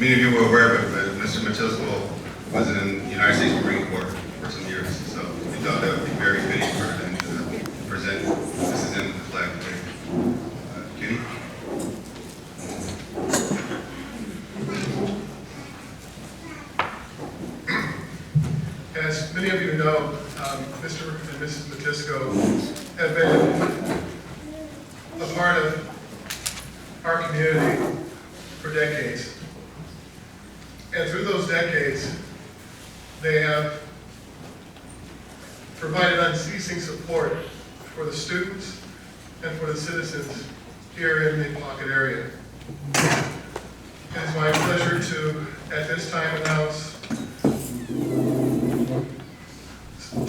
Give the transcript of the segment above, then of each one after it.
many of you were aware of it, but Mr. Matisco was in the United States Marine Corps for some years, so we thought that would be very fitting for him to present. This is in the flag today. Kenny? As many of you know, Mr. and Mrs. Matisco have been a part of our community for decades. And through those decades, they have provided unceasing support for the students and for the citizens here in the Pocket area. It is my pleasure to, at this time, announce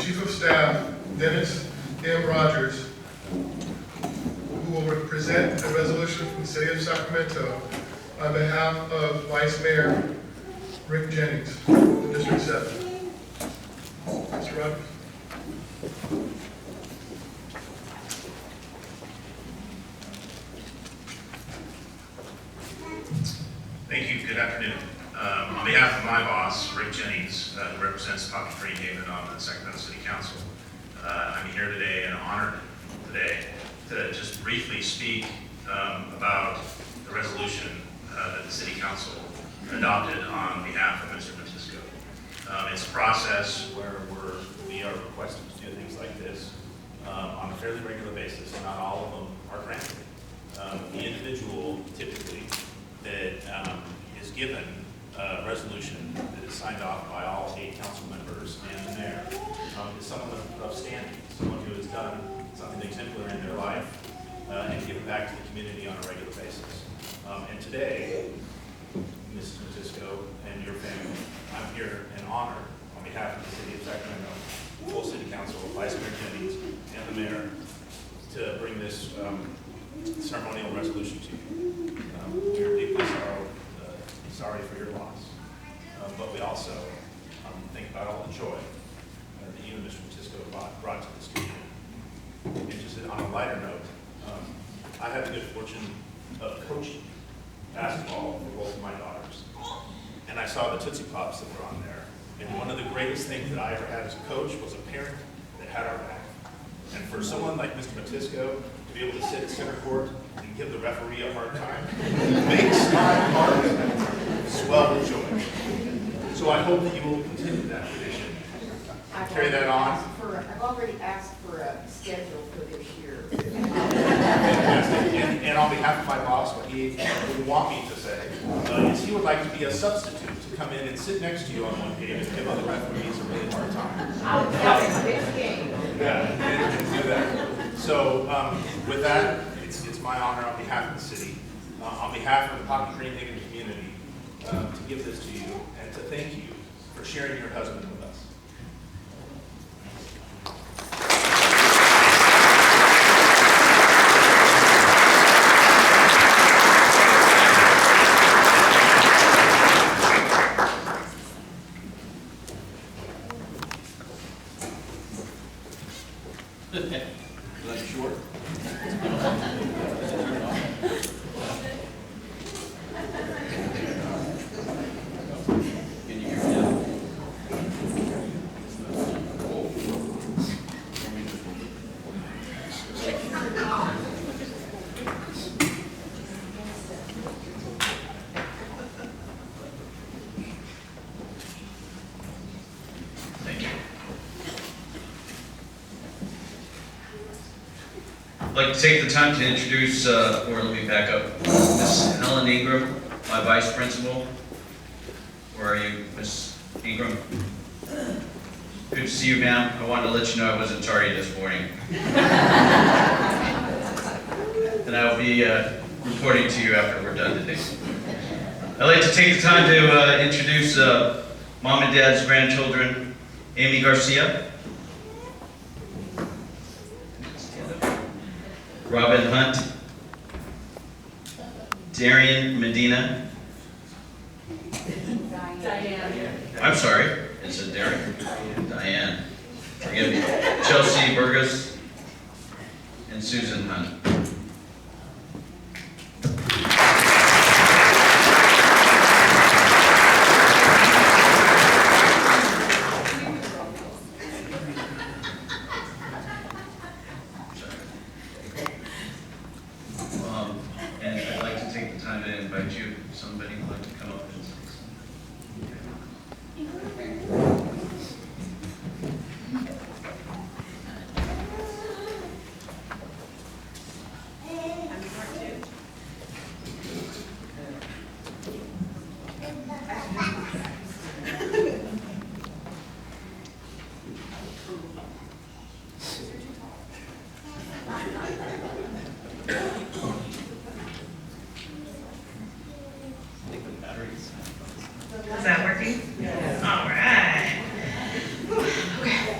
Chief of Staff Dennis M. Rogers, who will present a resolution from the City of Sacramento on behalf of Vice Mayor Rick Jennings, District 7. Mr. Rogers. Thank you. Good afternoon. On behalf of my boss, Rick Jennings, who represents Pocket Green Haven on the Sacramento City Council, I'm here today and honored today to just briefly speak about the resolution that the City Council adopted on behalf of Mr. Matisco. It's a process where we are requested to do things like this on a fairly regular basis, and not all of them are granted. The individual typically that is given a resolution that is signed off by all 8 council members and the mayor is someone of standing, someone who has done something exemplary in their life and given back to the community on a regular basis. And today, Mrs. Matisco and your family, I'm here in honor on behalf of the City of Sacramento, full City Council, Vice Mayor Jennings, and the Mayor to bring this ceremonial resolution to you. We are deeply sorry for your loss, but we also think about all the joy that you and Mr. Matisco brought to this community. And just on a lighter note, I had the good fortune of coaching basketball for both of my daughters, and I saw the Tootsie Pops that were on there. And one of the greatest things that I ever had as a coach was a parent that had our back. And for someone like Mr. Matisco to be able to sit at center court and give the referee a hard time makes my heart swell with joy. So I hope that you will continue that tradition. Carry that on. I've already asked for a schedule for this year. Fantastic. And on behalf of my boss, what he would want me to say is he would like to be a substitute to come in and sit next to you on one game and give other referees a really hard time. I'll tell you this game. Yeah, and do that. So with that, it's my honor on behalf of the city, on behalf of the Pocket Green Haven community, to give this to you and to thank you for sharing your husband with us. Short. Can you hear me now? Thank you. I'd like to take the time to introduce, or let me back up, Miss Helen Ingram, my vice principal. Where are you, Miss Ingram? Good to see you, ma'am. I wanted to let you know I wasn't tardy this morning. And I will be reporting to you after we're done today. I'd like to take the time to introduce mom and dad's grandchildren, Amy Garcia, Robin Hunt, Darian Medina. Diane. I'm sorry, it's a Darian. Diane. Forgive me. Chelsea Burgess and Susan Hunt. somebody would like to come up and say Think the batteries. Is that working? Yes. All right. Okay.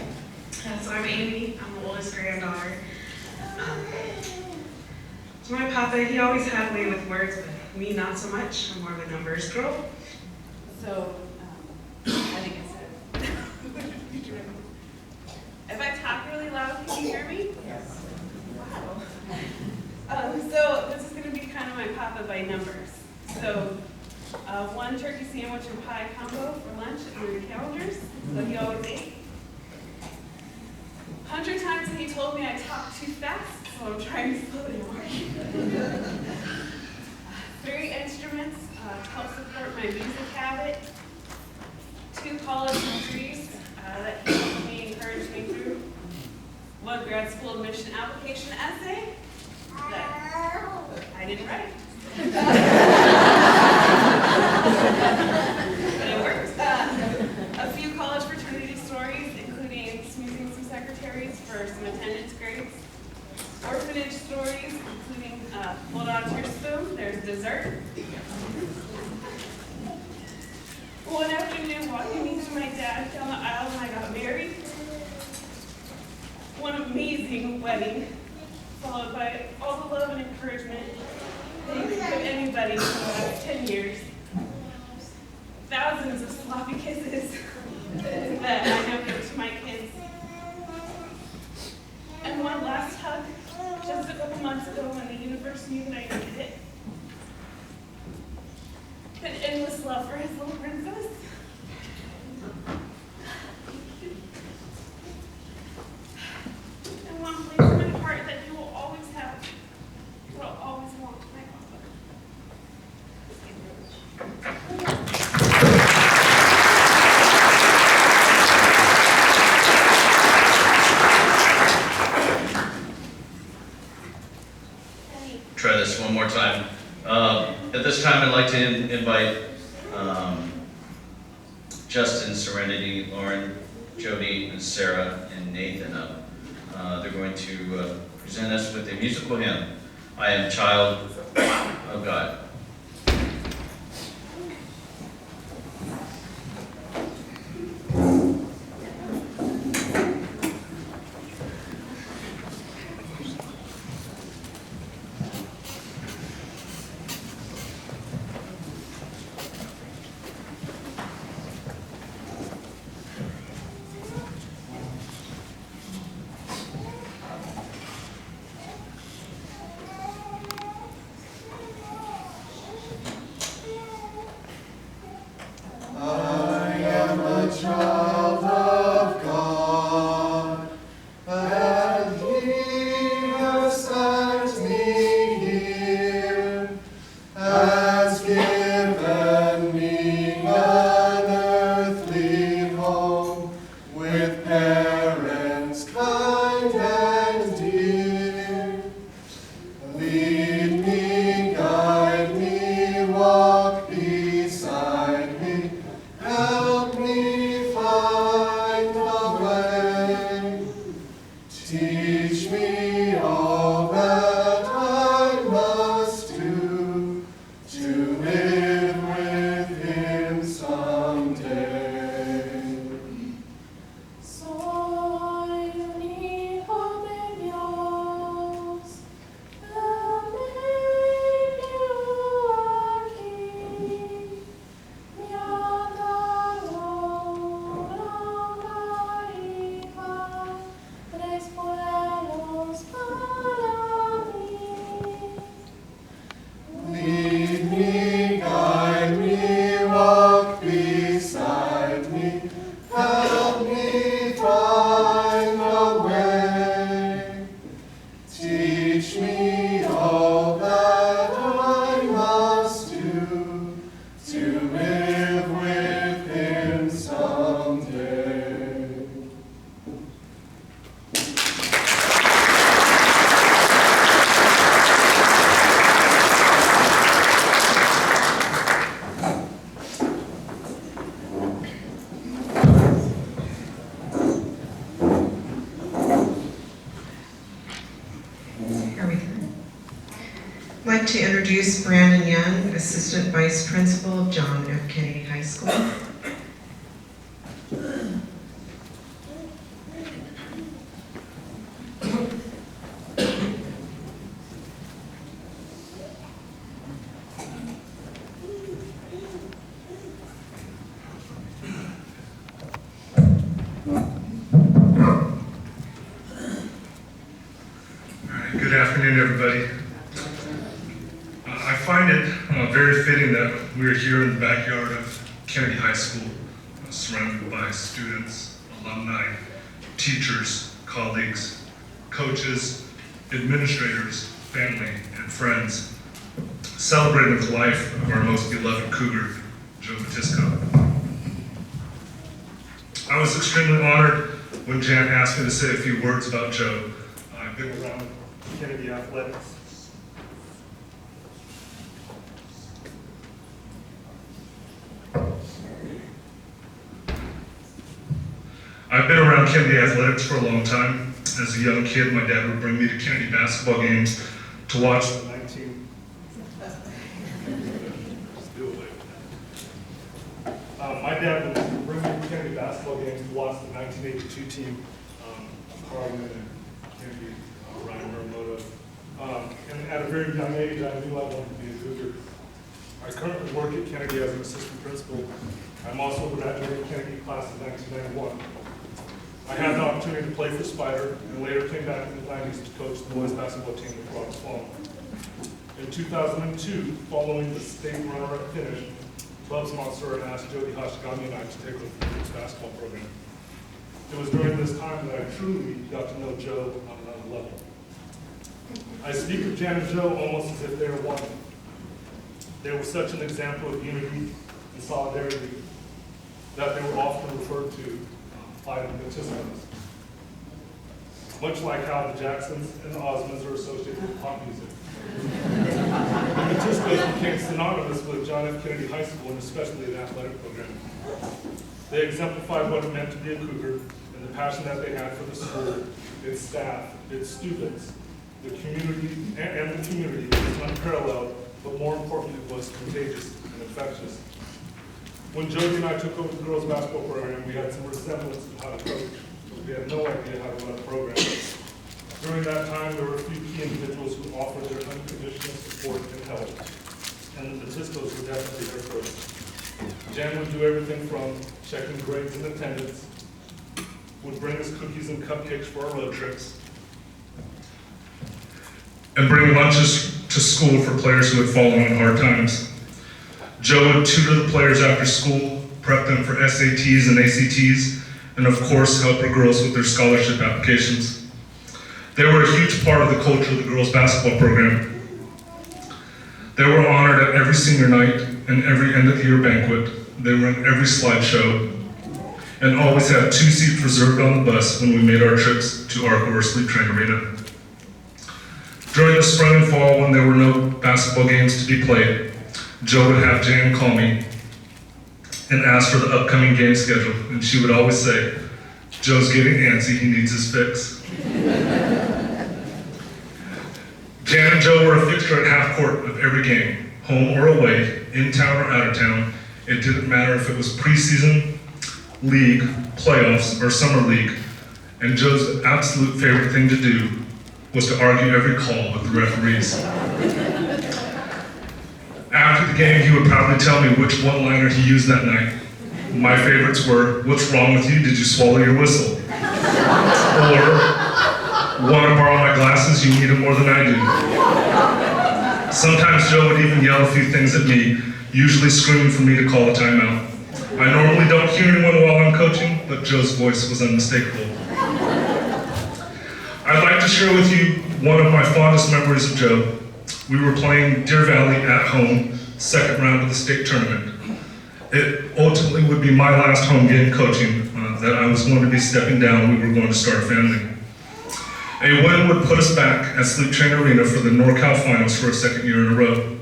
So I'm Amy. I'm the oldest granddaughter. So my papa, he always had a way with words, but me not so much. I'm more of a numbers girl. So I think it's if I talk really loud, can you hear me? Yes. Wow. So this is going to be kind of my papa by numbers. So one turkey sandwich and pie combo for lunch in the calendars, so he always ate. 100 times he told me I talk too fast, so I'm trying to slow down. 3 instruments to help support my music habit. 2 college degrees that he helped me, encouraged me through. 1 grad school admission application essay that I didn't write. But it worked. A few college fraternity stories, including snoozing some secretaries for some attendance grades. Orphanage stories, including hold on to your spoon, there's dessert. One afternoon, walking me to my dad down the aisle when I got married. One amazing wedding, followed by all the love and encouragement that you could give anybody for the last 10 years. Thousands of sloppy kisses that I now give to my kids. And one last hug, just a couple months ago when the universe knew that I needed it. An endless love for his little princess. And one place in my heart that he will always have, what I'll always want, my papa. try this one more time. At this time, I'd like to invite Justin, Serenity, Lauren, Jody, and Sarah, and Nathan up. They're going to present us with a musical hymn, I Am Child of God. Child of God, and He has sent me here, has given me an earthly home, with parents kind and dear. Lead me, guide me, walk beside me, help me find the way. Teach me all that I must do to live with Him. like to introduce Brandon Young, Assistant Vice Principal of John F. Kennedy High School. Good afternoon, everybody. I find it very fitting that we're here in the backyard of Kennedy High School, surrounded by students, alumni, teachers, colleagues, coaches, administrators, family, and friends, celebrating the life of our most beloved Cougar, Joe Matisco. I was extremely honored when Jan asked me to say a few words about Joe. I've been around Kennedy athletics. I've been around Kennedy athletics for a long time. As a young kid, my dad would bring me to Kennedy basketball games to watch the 19. My dad would bring me to Kennedy basketball games to watch the 1982 team, Carlin and Kennedy, Ryan Muramoto. And at a very young age, I knew I wanted to be a Cougar. I currently work at Kennedy as an assistant principal. I'm also graduating Kennedy class of 1991. I had the opportunity to play for Spider and later came back in the 90s to coach the boys basketball team with Robert Sloan. In 2002, following the state runner-up finish, Clubs Montsura asked Jody Hashigami and I to take over the boys basketball program. It was during this time that I truly got to know Joe on another level. I speak of Jan and Joe almost as if they were one. They were such an example of unity and solidarity that they were often referred to by the Matiscos. Much like how the Jacksons and the Osmonds are associated with pop music. The Matiscos became synonymous with John F. Kennedy High School and especially the athletic program. They exemplified what it meant to be a Cougar and the passion that they had for the school, its staff, its students, the community, and the community was unparalleled, but more importantly, it was contagious and infectious. When Jody and I took over the girls' basketball program, we had some resemblance to how to coach, but we had no idea how to run a program. During that time, there were a few key individuals who offered their unconditional support and help, and the Matiscos were definitely their first. Jan would do everything from checking grades and attendance, would bring us cookies and cupcakes for our road trips, and bring lunches to school for players who had fallen on hard times. Joe would tutor the players after school, prep them for SATs and ACTs, and of course help our girls with their scholarship applications. They were a huge part of the culture of the girls' basketball program. They were honored at every senior night and every end-of-the-year banquet. They were in every slideshow, and always had 2 seats reserved on the bus when we made our trips to Arco or Sleep Train Arena. During the spring and fall, when there were no basketball games to be played, Joe would have Jan call me and ask for the upcoming game schedule, and she would always say, "Joe's getting antsy, he needs his fix." Jan and Joe were a fixture at half court of every game, home or away, in town or out of town. It didn't matter if it was preseason, league, playoffs, or summer league. And Joe's absolute favorite thing to do was to argue every call with the referees. After the game, he would probably tell me which one-liner he used that night. My favorites were, "What's wrong with you? Did you swallow your whistle?" Or, "Want to borrow my glasses? You need them more than I do." Sometimes Joe would even yell a few things at me, usually screaming for me to call a timeout. I normally don't hear anyone while I'm coaching, but Joe's voice was unmistakable. I'd like to share with you one of my fondest memories of Joe. We were playing Deer Valley at home, second round of the state tournament. It ultimately would be my last home game coaching, that I was going to be stepping down. We were going to start a family. A win would put us back at Sleep Train Arena for the NorCal Finals for a second year in a row.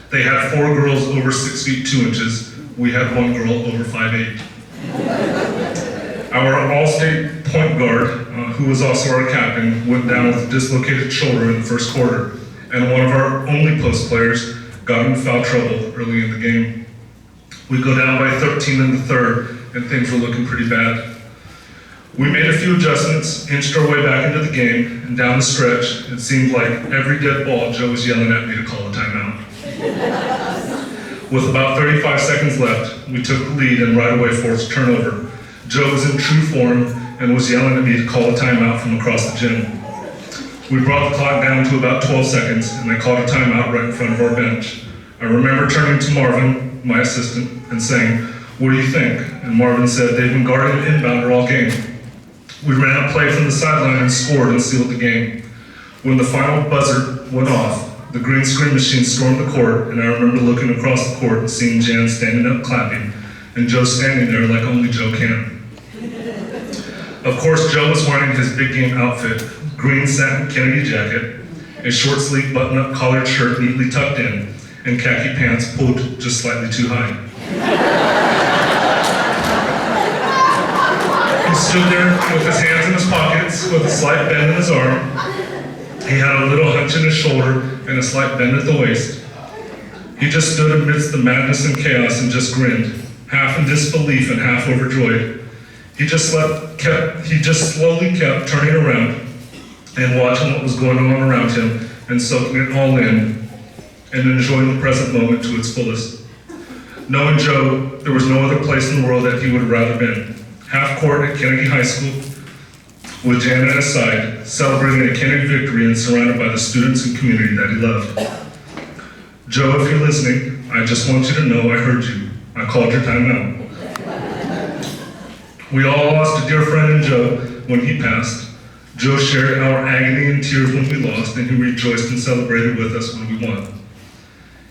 They had 4 girls over 6 feet 2 inches. We had 1 girl over 5'8". Our all-state point guard, who was also our captain, went down with a dislocated shoulder in the first quarter, and one of our only post players got in foul trouble early in the game. We go down by 13 in the third, and things were looking pretty bad. We made a few adjustments, inched our way back into the game, and down the stretch, it seemed like every dead ball, Joe was yelling at me to call a timeout. With about 35 seconds left, we took the lead and right away forced a turnover. Joe was in true form and was yelling at me to call a timeout from across the gym. We brought the clock down to about 12 seconds, and I called a timeout right in front of our bench. I remember turning to Marvin, my assistant, and saying, "What do you think?" And Marvin said, "They've been guarding an inbounder all game." We ran a play from the sideline and scored and sealed the game. When the final buzzer went off, the green screen machine stormed the court, and I remember looking across the court and seeing Jan standing up clapping, and Joe standing there like only Joe can. Of course, Joe was wearing his big game outfit, green satin Kennedy jacket, a short sleeve button-up collared shirt neatly tucked in, and khaki pants pulled just slightly too high. He stood there with his hands in his pockets, with a slight bend in his arm. He had a little hunch in his shoulder and a slight bend at the waist. He just stood amidst the madness and chaos and just grinned, half in disbelief and half overjoyed. He just slowly kept turning around and watching what was going on around him and soaking it all in and enjoying the present moment to its fullest. Knowing Joe, there was no other place in the world that he would have rather been. Half court at Kennedy High School, with Jan at his side, celebrating a Kennedy victory and surrounded by the students and community that he loved. Joe, if you're listening, I just want you to know I heard you. I called your time out. We all lost a dear friend in Joe when he passed. Joe shared our agony and tears when we lost, and he rejoiced and celebrated with us when we won.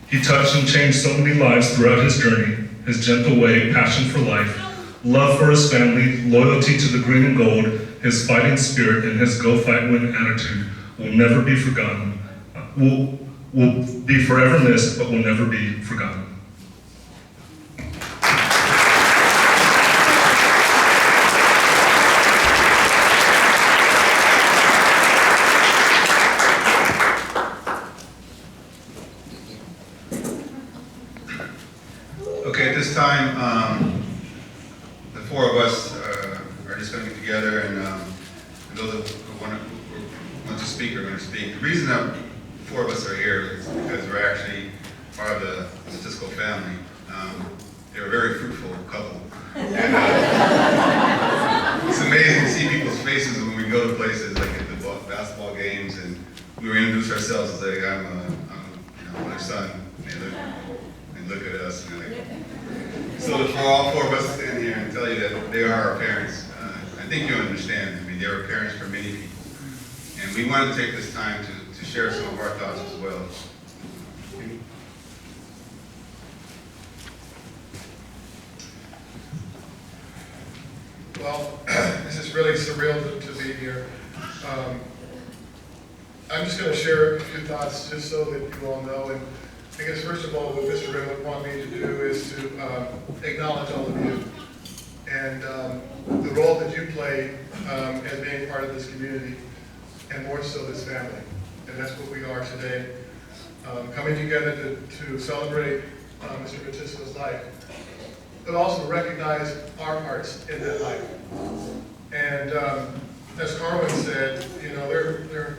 He touched and changed so many lives throughout his journey. His gentle way, passion for life, love for his family, loyalty to the green and gold, his fighting spirit, and his go fight win attitude will never be forgotten. Will be forever missed, but will never be forgotten. Okay, at this time, the four of us are just going to get together, and those who want to speak are going to speak. The reason that the four of us are here is because we're actually part of the Matisco family. They're a very fruitful couple. And it's amazing to see people's faces when we go to places like at the basketball games, and we introduce ourselves as like, I'm their son. And look at us. And so for all four of us to stand here and tell you that they are our parents, I think you understand. I mean, they were parents for many people. And we wanted to take this time to share some of our thoughts as well. Well, this is really surreal to be here. I'm just going to share a few thoughts just so that you all know. And I guess first of all, what Mr. Rim would want me to do is to acknowledge all of you and the role that you play as being part of this community, and more so this family. And that's what we are today. Coming together to celebrate Mr. Matisco's life, but also recognize our parts in that life. And as Carwin said, you know, there are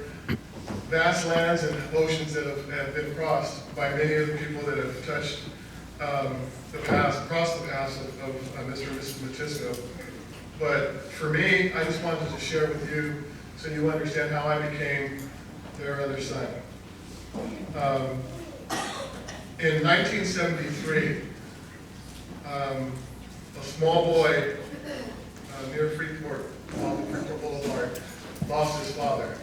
vast lands and oceans that have been crossed by many of the people that have touched crossed the paths of Mr. and Mrs. Matisco. But for me, I just wanted to share with you so you understand how I became their other son. In 1973, a small boy near Freeport, on the Freeport Boulevard, lost his father.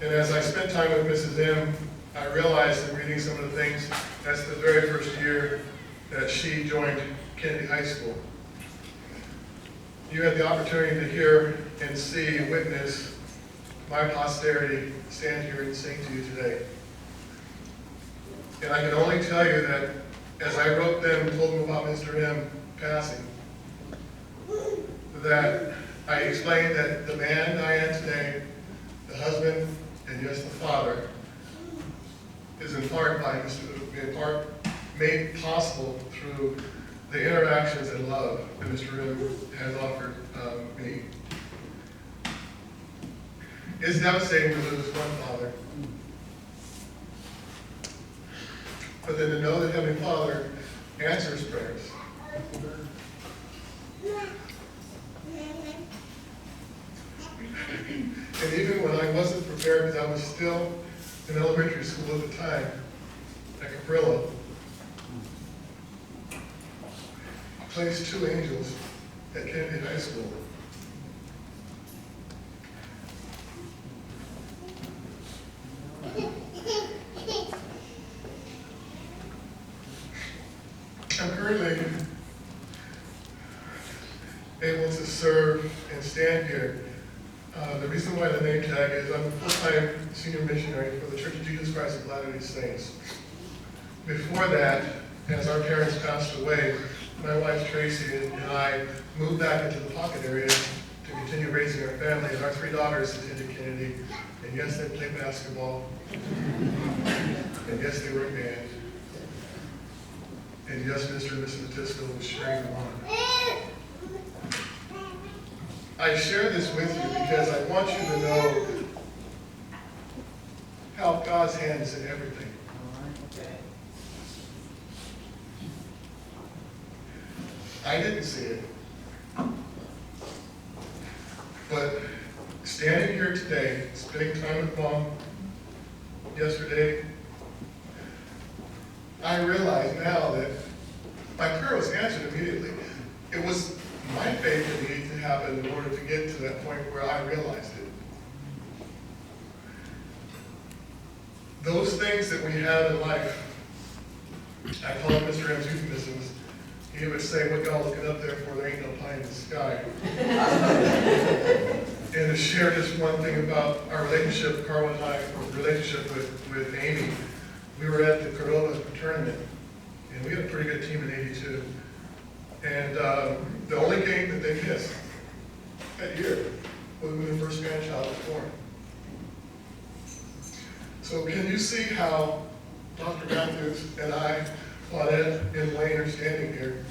And as I spent time with Mrs. M, I realized in reading some of the things, that's the very first year that she joined Kennedy High School. You had the opportunity to hear and see and witness my posterity stand here and sing to you today. And I can only tell you that as I wrote them and told them about Mr. M passing, that I explained that the man I am today, the husband, and yes, the father, is in part made possible through the interactions and love that Mr. Rim has offered me. It's devastating to lose one father, but then to know that Heavenly Father answers prayers. And even when I wasn't prepared, because I was still in elementary school at the time, at Cabrillo, placed 2 angels at Kennedy High School. I'm currently able to serve and stand here. The reason why the name tag is I'm a full-time senior missionary for the Church of Jesus Christ of Latter-day Saints. Before that, as our parents passed away, my wife Tracy and I moved back into the Pocket area to continue raising our family, and our 3 daughters attended Kennedy, and yes, they played basketball, and yes, they were in band, and yes, Mr. and Mrs. Matisco was cheering them on. I share this with you because I want you to know how God's hand is in everything. I didn't see it. But standing here today, spending time with Mom yesterday, I realize now that my prayer was answered immediately. It was my faith that needed to happen in order to get to that point where I realized it. Those things that we have in life, I call them Mr. M's euphemisms. He would say, what y'all looking up there for? There ain't no pie in the sky. And to share this one thing about our relationship, Carl and I, relationship with Amy, we were at the Cordova tournament, and we had a pretty good team in '82. And the only game that they missed that year was when the first grandchild was born. So can you see how Dr. Matthews and I, Claudette and Wayne are standing here?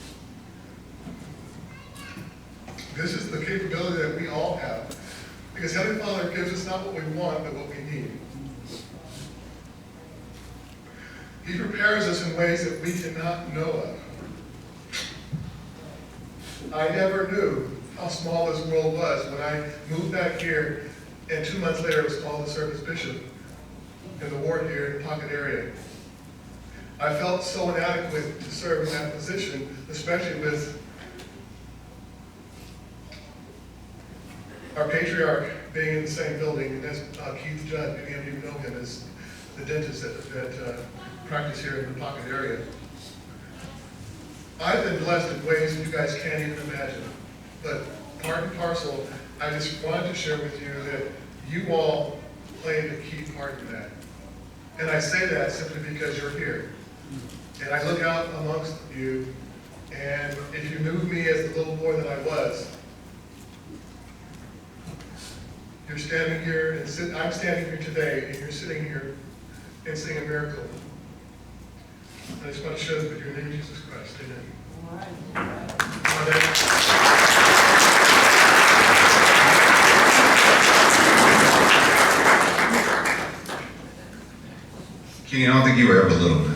This is the capability that we all have. Because Heavenly Father gives us not what we want, but what we need. He prepares us in ways that we cannot know of. I never knew how small this world was when I moved back here, and 2 months later I was called to serve as bishop in the ward here in the Pocket area. I felt so inadequate to serve in that position, especially with our patriarch being in the same building, and that's Keith Judd. Many of you know him as the dentist that practice here in the Pocket area. I've been blessed in ways that you guys can't even imagine. But part and parcel, I just wanted to share with you that you all played a key part in that. And I say that simply because you're here. And I look out amongst you, and if you knew me as the little boy that I was, you're standing here, and I'm standing here today, and you're sitting here and seeing a miracle. I just want to share this with your name, Jesus Christ. Amen. Kenny, I don't think you were ever little, man.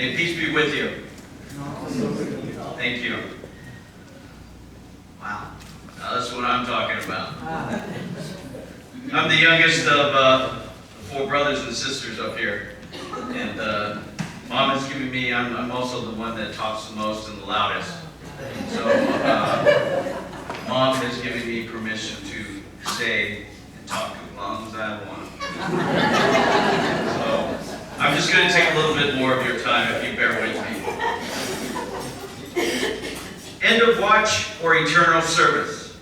May peace be with you. Thank you. Wow, now that's what I'm talking about. I'm the youngest of four brothers and sisters up here. And Mom has given me, I'm also the one that talks the most and the loudest. So Mom has given me permission to stay and talk as long as I want. So I'm just going to take a little bit more of your time if you bear with me. End of watch or eternal service.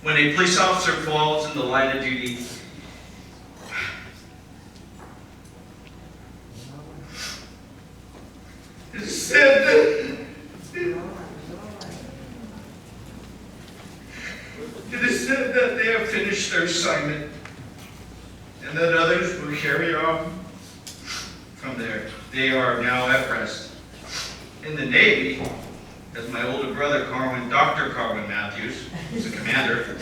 When a police officer falls in the line of duty, it is said that they have finished their assignment and that others will carry on from there. They are now at rest. In the Navy, as my older brother, Dr. Carwin Matthews, who's a commander,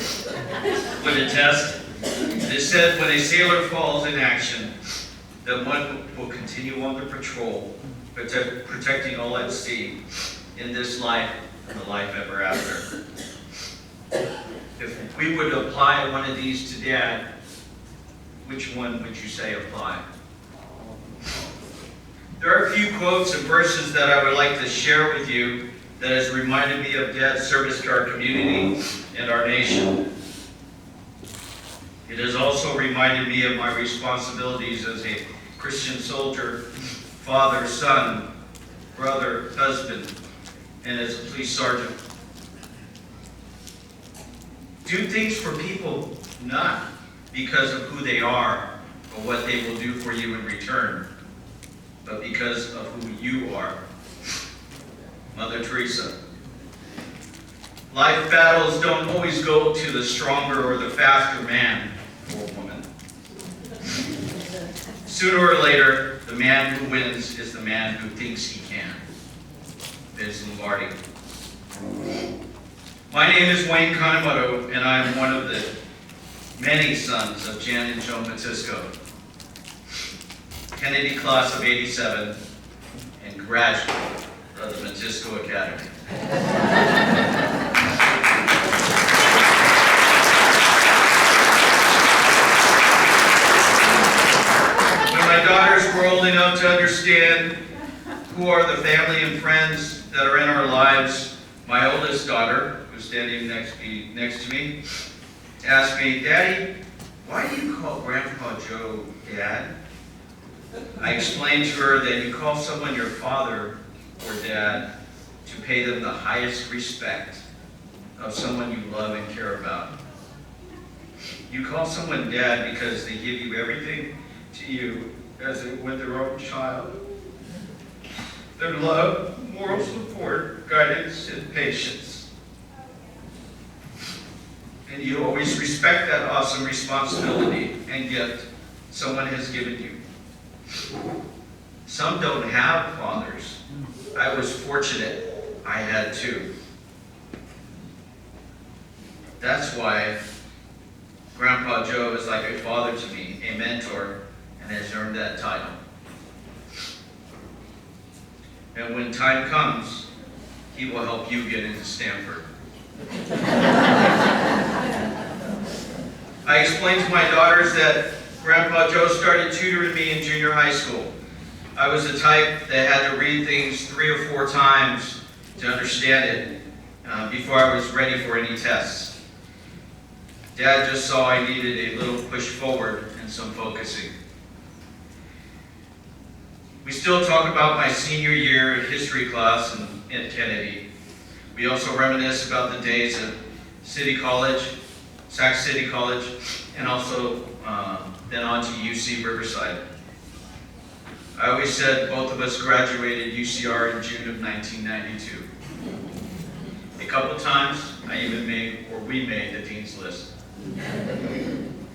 would attest, it is said when a sailor falls in action, that one will continue on the patrol, protecting all at sea in this life and the life ever after. If we would apply one of these to Dad, which one would you say apply? There are a few quotes and verses that I would like to share with you that has reminded me of Dad's service to our community and our nation. It has also reminded me of my responsibilities as a Christian soldier, father, son, brother, husband, and as a police sergeant. Do things for people not because of who they are or what they will do for you in return, but because of who you are. Mother Teresa. Life battles don't always go to the stronger or the faster man or woman. Sooner or later, the man who wins is the man who thinks he can. Vince Lombardi. My name is Wayne Kanemoto, and I am one of the many sons of Jan and Joe Matisco, Kennedy class of '87, and graduate of the Matisco Academy. When my daughters were old enough to understand who are the family and friends that are in our lives, my oldest daughter, who's standing next to me, asked me, "Daddy, why do you call Grandpa Joe Dad?" I explained to her that you call someone your father or dad to pay them the highest respect of someone you love and care about. You call someone dad because they give you everything to you as if with their own child. Their love, moral support, guidance, and patience. And you always respect that awesome responsibility and gift someone has given you. Some don't have fathers. I was fortunate I had two. That's why Grandpa Joe is like a father to me, a mentor, and has earned that title. And when time comes, he will help you get into Stanford. I explained to my daughters that Grandpa Joe started tutoring me in junior high school. I was the type that had to read things 3 or 4 times to understand it before I was ready for any tests. Dad just saw I needed a little push forward and some focusing. We still talk about my senior year history class in Kennedy. We also reminisce about the days at City College, Sac City College, and also then on to UC Riverside. I always said both of us graduated UCR in June of 1992. A couple times, we made the dean's list.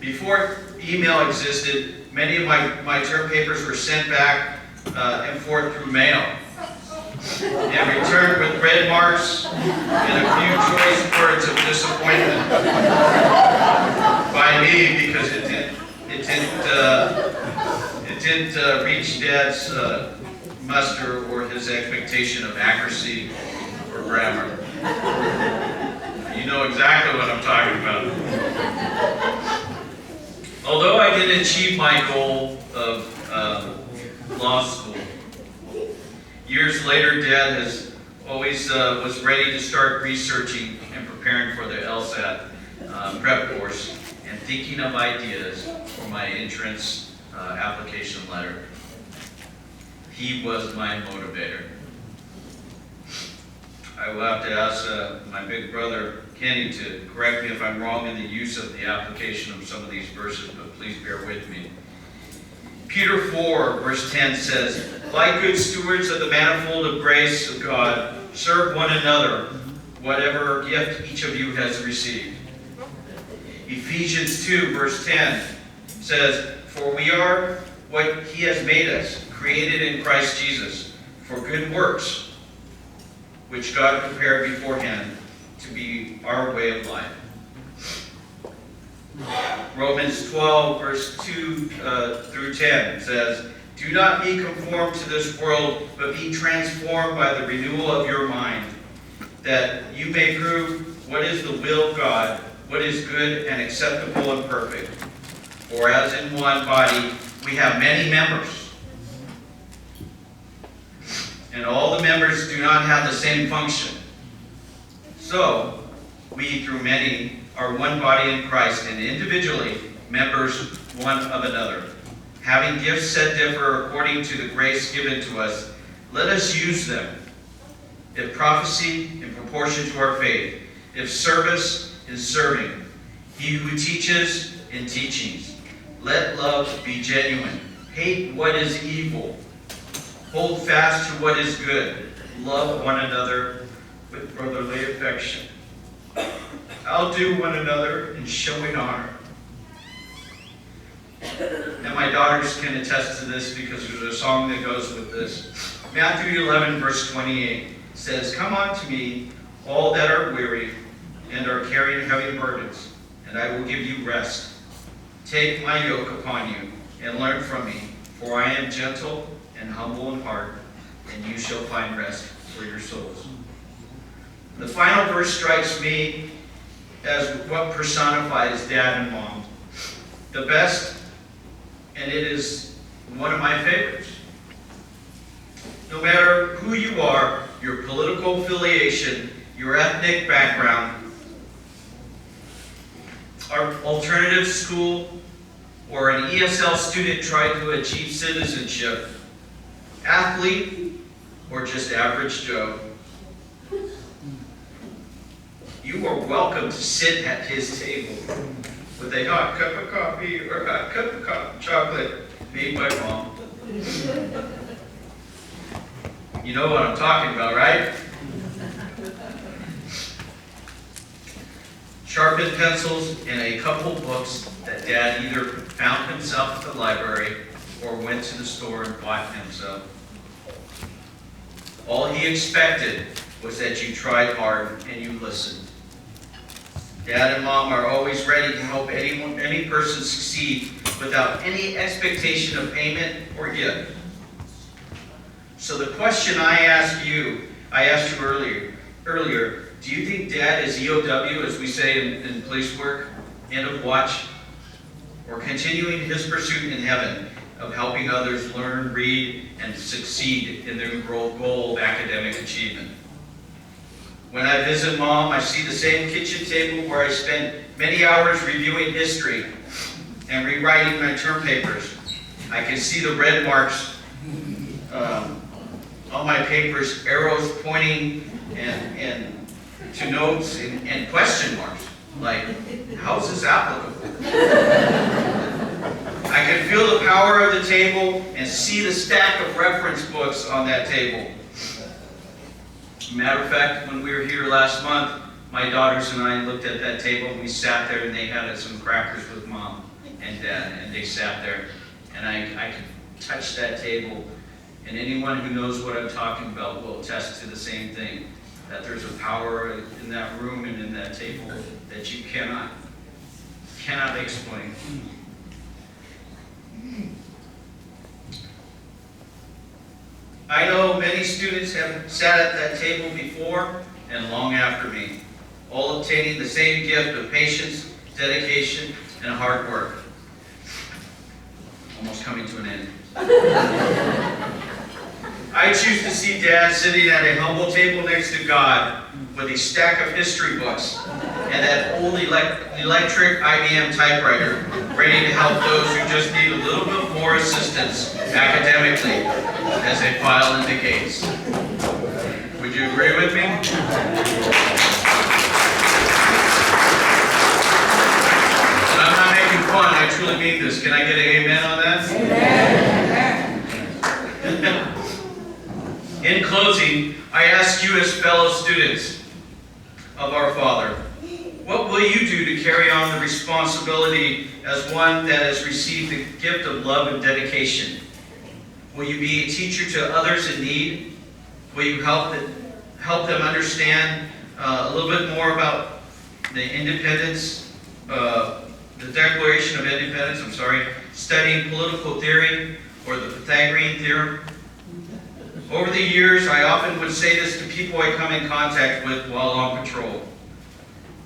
Before email existed, many of my term papers were sent back and forth through mail, and returned with red marks and a few choice words of disappointment by me because it didn't reach Dad's muster or his expectation of accuracy or grammar. You know exactly what I'm talking about. Although I did achieve my goal of law school, years later, Dad has always was ready to start researching and preparing for the LSAT prep course and thinking of ideas for my entrance application letter. He was my motivator. I will have to ask my big brother, Kenny, to correct me if I'm wrong in the use of the application of some of these verses, but please bear with me. Peter 4, verse 10 says, like good stewards of the manifold of grace of God, serve one another, whatever gift each of you has received. Ephesians 2, verse 10 says, for we are what he has made us, created in Christ Jesus, for good works, which God prepared beforehand to be our way of life. Romans 12, verse 2 through 10 says, do not be conformed to this world, but be transformed by the renewal of your mind, that you may prove what is the will of God, what is good and acceptable and perfect. For as in one body we have many members, and all the members do not have the same function. So, we through many are one body in Christ, and individually members one of another. Having gifts that differ according to the grace given to us, let us use them. If prophecy, in proportion to our faith. If service, in serving. He who teaches, in teachings. Let love be genuine. Hate what is evil. Hold fast to what is good. Love one another with brotherly affection. Outdo one another in showing honor. And my daughters can attest to this because there's a song that goes with this. Matthew 11, verse 28 says, come unto me, all that are weary and are carrying heavy burdens, and I will give you rest. Take my yoke upon you and learn from me, for I am gentle and humble in heart, and you shall find rest for your souls. The final verse strikes me as what personifies Dad and Mom the best, and it is one of my favorites. No matter who you are, your political affiliation, your ethnic background, our alternative school, or an ESL student trying to achieve citizenship, athlete, or just average Joe, you are welcome to sit at his table with a hot cup of coffee or a hot cup of chocolate made by Mom. You know what I'm talking about, right? Sharpened pencils and a couple books that Dad either found himself at the library or went to the store and bought himself. All he expected was that you tried hard and you listened. Dad and Mom are always ready to help any person succeed without any expectation of payment or gift. So the question I asked you earlier, do you think Dad is EOW, as we say in police work, end of watch, or continuing his pursuit in heaven of helping others learn, read, and succeed in their goal of academic achievement? When I visit Mom, I see the same kitchen table where I spend many hours reviewing history and rewriting my term papers. I can see the red marks on my papers, arrows pointing and to notes and question marks, like, how is this applicable? I can feel the power of the table and see the stack of reference books on that table. Matter of fact, when we were here last month, my daughters and I looked at that table and we sat there and they had some crackers with Mom and Dad, and they sat there and I could touch that table, and anyone who knows what I'm talking about will attest to the same thing, that there's a power in that room and in that table that you cannot explain. I know many students have sat at that table before and long after me, all obtaining the same gift of patience, dedication, and hard work. Almost coming to an end. I choose to see Dad sitting at a humble table next to God with a stack of history books and that old electric IBM typewriter ready to help those who just need a little bit more assistance academically, as a file indicates. Would you agree with me? And I'm not making fun, I truly mean this. Can I get an amen on that? Amen. In closing, I ask you as fellow students of our Father, what will you do to carry on the responsibility as one that has received the gift of love and dedication? Will you be a teacher to others in need? Will you help them understand a little bit more about the independence, the Declaration of Independence, studying political theory or the Pythagorean theorem? Over the years, I often would say this to people I come in contact with while on patrol.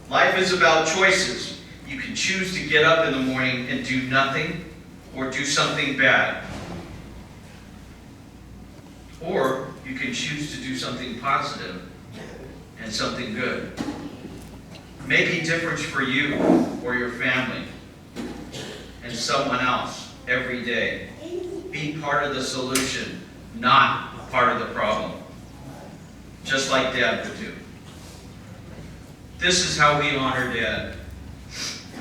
Life is about choices. You can choose to get up in the morning and do nothing or do something bad. Or you can choose to do something positive and something good. Make a difference for you or your family and someone else every day. Be part of the solution, not part of the problem. Just like Dad would do. This is how we honor Dad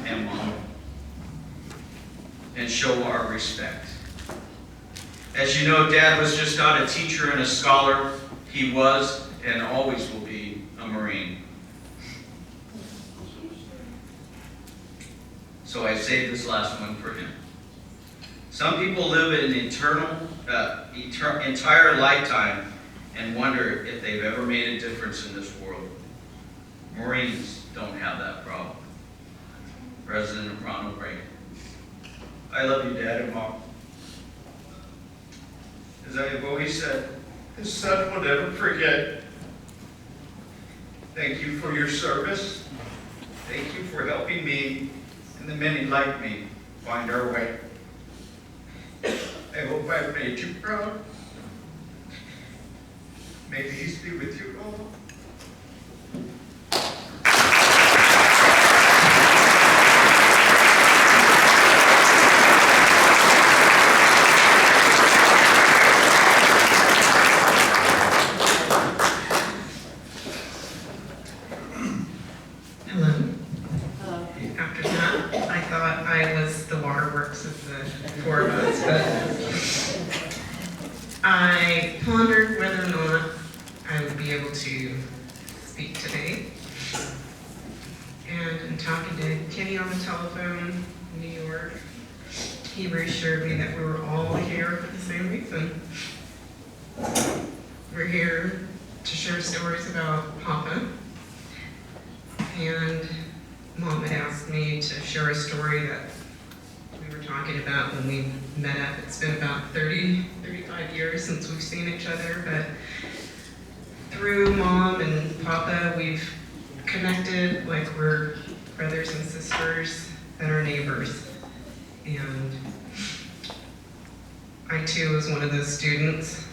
and Mom and show our respect. As you know, Dad was just not a teacher and a scholar. He was and always will be a Marine. So I saved this last one for him. Some people live an entire lifetime and wonder if they've ever made a difference in this world. Marines don't have that problem. President Ronald Reagan. I love you, Dad and Mom. As I have always said, his son will never forget. Thank you for your service. Thank you for helping me and the many like me find our way. I hope I've made you proud. May peace be with you all. Hello. After that, I thought I was the waterworks of the four of us, but I pondered whether or not I would be able to speak today. And in talking to Kenny on the telephone in New York, he reassured me that we were all here for the same reason. We're here to share stories about Papa. And Mom had asked me to share a story that we were talking about when we met up. It's been about 35 years since we've seen each other, but through Mom and Papa, we've connected like we're brothers and sisters that are neighbors. And I too was one of those students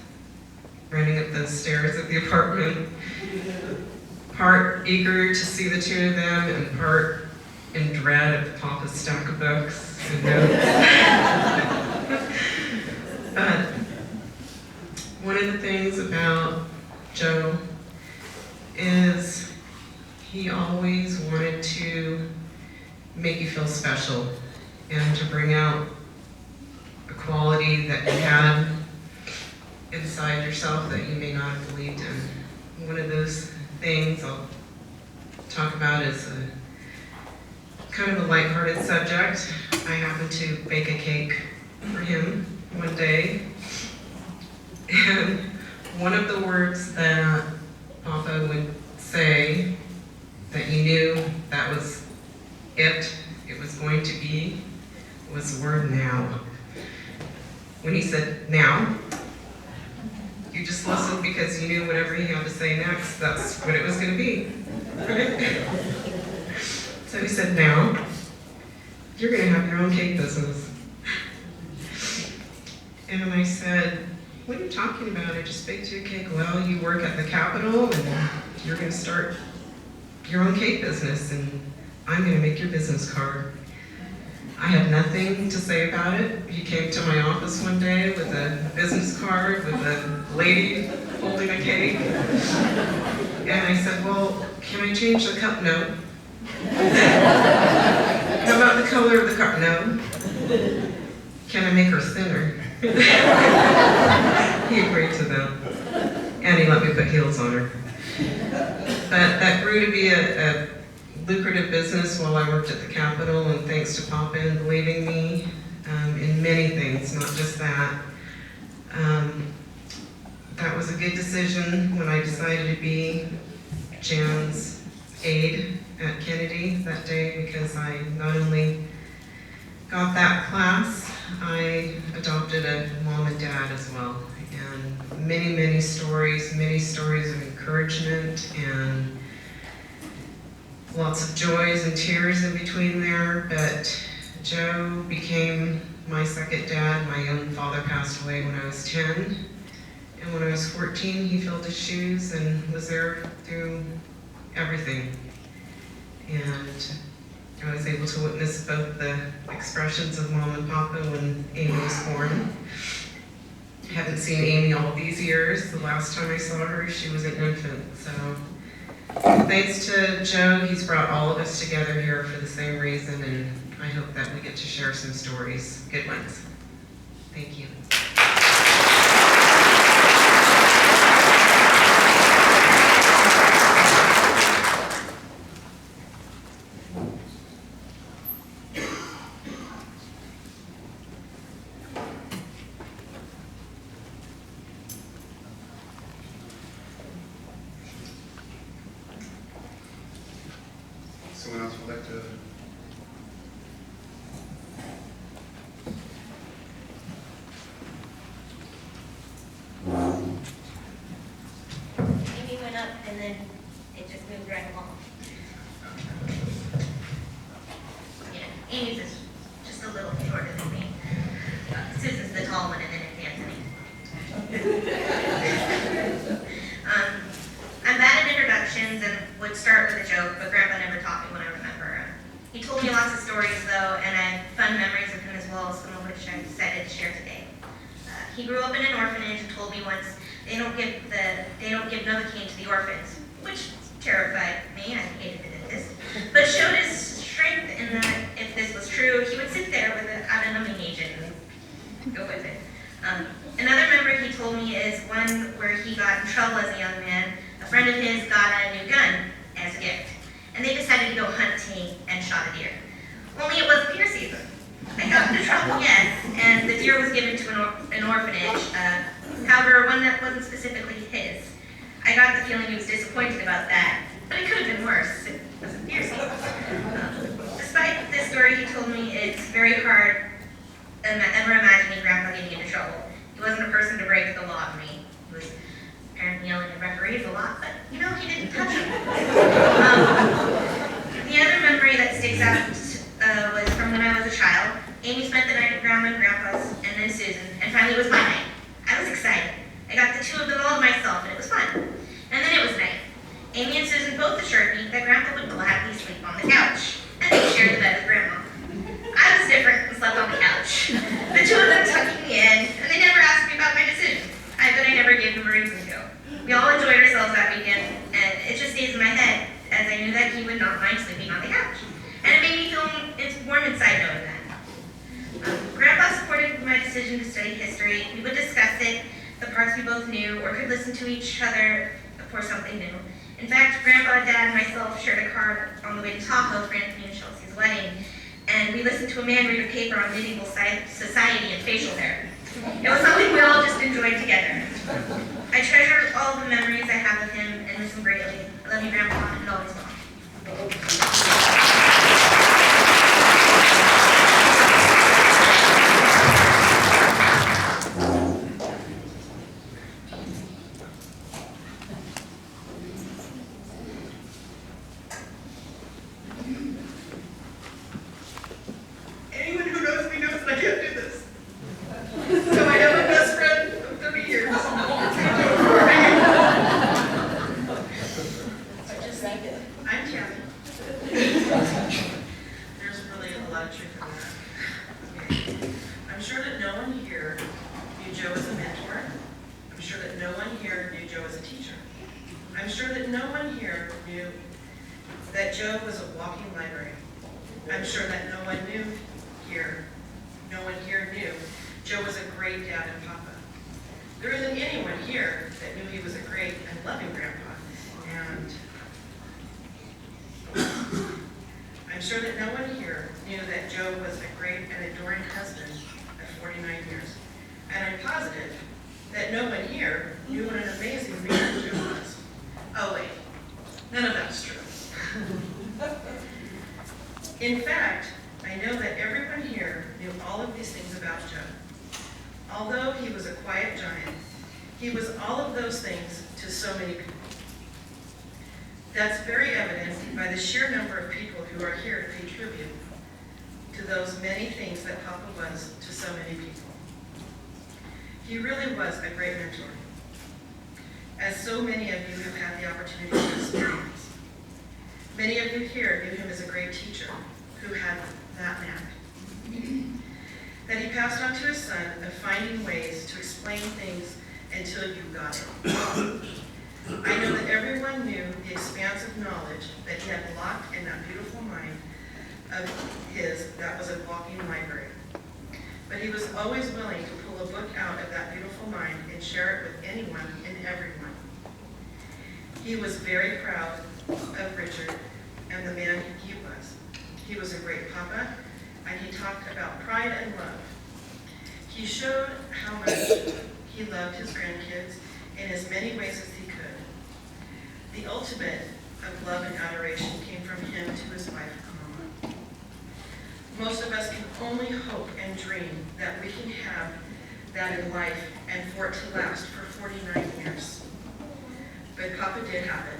running up the stairs of the apartment, part eager to see the two of them and part in dread of Papa's stack of books and notes. But one of the things about Joe is he always wanted to make you feel special and to bring out a quality that you had inside yourself that you may not have believed in. One of those things I'll talk about is a kind of a lighthearted subject. I happened to bake a cake for him one day, and one of the words that Papa would say that you knew that was it was going to be, was the word now. When he said now, you say next, that's what it was gonna be. So he said, now, you're gonna have your own cake business. And I said, what are you talking about? I just baked you a cake. Well, you work at the Capitol and you're gonna start your own cake business and I'm gonna make your business card. I had nothing to say about it. He came to my office one day with a business card with a lady holding a cake. And I said, well, can I change the cup? No. How about the color of the cup? No. Can I make her thinner? He agreed to that. And he let me put heels on her. But that grew to be a lucrative business while I worked at the Capitol, and thanks to Papa and believing me in many things, not just that. That was a good decision when I decided to be Jan's aide at Kennedy that day, because I not only got that class, I adopted a mom and dad as well. And many stories of encouragement and lots of joys and tears in between there. But Joe became my second dad. My own father passed away when I was 10. And when I was 14, he filled his shoes and was there through everything. And I was able to witness both the expressions of Mom and Papa when Amy was born. I haven't seen Amy all these years. The last time I saw her, she was an infant. So thanks to Joe, he's brought all of us together here for the same reason, and I hope that we get to share some stories, good ones. Thank you. Someone else would like to? Amy went up and then it just moved right along. Yeah, Amy's is just a little shorter than me. Susan's the tall one and then it's Anthony. I'm bad at introductions and would start with a joke, but Grandpa never taught me what I remember. He told me lots of stories though, and I have fun memories of him as well, some of which I'm excited to share today. He grew up in an orphanage and told me once, they don't give Novocaine to the orphans, which terrified me. I hated it at this, but showed his strength in that if this was true, he would sit there with an numbing agent and go with it. Another memory he told me is one where he got in trouble as a young man. A friend of his got a new gun as a gift, and they decided to go hunting and shot a deer. Only it wasn't deer season. I got into trouble, yes, and the deer was given to an orphanage, however, one that wasn't specifically his. I got the feeling he was disappointed about that, but it could have been worse. It wasn't deer season. Despite this story he told me, it's very hard ever imagining Grandpa getting into trouble. He wasn't a person to break the law to me. He was apparently yelling at referees a lot, but you know, he didn't touch him. The other memory that sticks out was from when I was a child. Amy spent the night at Grandma and Grandpa's, and then Susan, and finally it was my night. I was excited. I got the two of them all to myself, and it was fun. And then it was night. Amy and Susan both assured me that Grandpa would gladly sleep on the couch, and they shared the bed with Grandma. I was different and slept on the couch. The two of them tucking me in, and they never asked me about my decision. I bet I never gave them a reason to. We all enjoyed ourselves that weekend, and it just stays in my head, as I knew that he would not mind sleeping on the couch. And it made me feel it's warm inside knowing that. Grandpa supported my decision to study history. We would discuss it, the parts we both knew, or could listen to each other for something new. In fact, Grandpa, Dad, and myself shared a card on the way to Tahoe for Anthony and Chelsea's wedding, and we listened to a man read a paper on medieval society and facial hair. It was something we all just enjoyed together. I treasure all the memories I have of him and miss him greatly. I love you, Grandpa, and always will. I'm Tammy. There's really a lot of truth in that. Okay. I'm sure that no one here knew Joe as a mentor. I'm sure that no one here knew Joe as a teacher. I'm sure that no one here knew that Joe was a walking library. I'm sure that no one here knew Joe was a great dad and papa. There isn't anyone here that knew he was a great and loving grandpa. And I'm sure that no one here knew that Joe was a great and adoring husband at 49 years. And I'm positive that no one here knew what an amazing man Joe was. Oh wait, none of that's true. In fact, I know that everyone here knew all of these things about Joe. Although he was a quiet giant, he was all of those things to so many people. That's very evident by the sheer number of people who are here to pay tribute to those many things that Papa was to so many people. He really was a great mentor, as so many of you have had the opportunity to experience. Many of you here knew him as a great teacher who had that knack that he passed on to his son of finding ways to explain things until you got it. I know that everyone knew the expansive knowledge that he had locked in that beautiful mind of his that was a walking library. But he was always willing to pull a book out of that beautiful mind and share it with anyone and everyone. He was very proud of Richard and the man he was. He was a great papa, and he talked about pride and love. He showed how much he loved his grandkids in as many ways as he could. The ultimate of love and adoration came from him to his wife, Mama. Most of us can only hope and dream that we can have that in life and for it to last for 49 years. But Papa did have it,